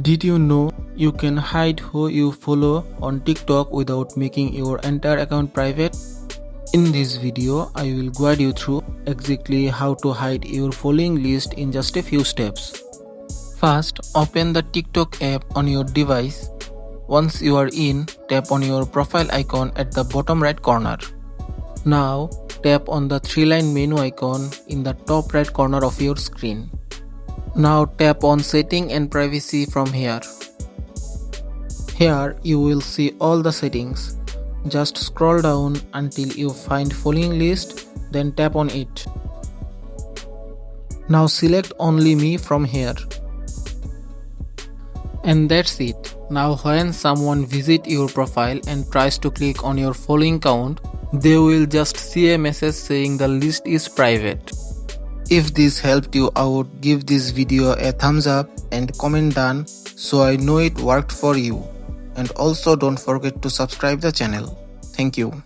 Did you know you can hide who you follow on TikTok without making your entire account private? In this video, I will guide you through exactly how to hide your following list in just a few steps. First, open the TikTok app on your device. Once you are in, tap on your profile icon at the bottom right corner. Now, tap on the three-line menu icon in the top right corner of your screen. Now tap on Setting and Privacy from here. Here you will see all the settings. Just scroll down until you find following list, then tap on it. Now select Only Me from here. And that's it. Now when someone visits your profile and tries to click on your following count, they will just see a message saying the list is private. If this helped you out, give this video a thumbs up and comment down so I know it worked for you. And also don't forget to subscribe the channel. Thank you.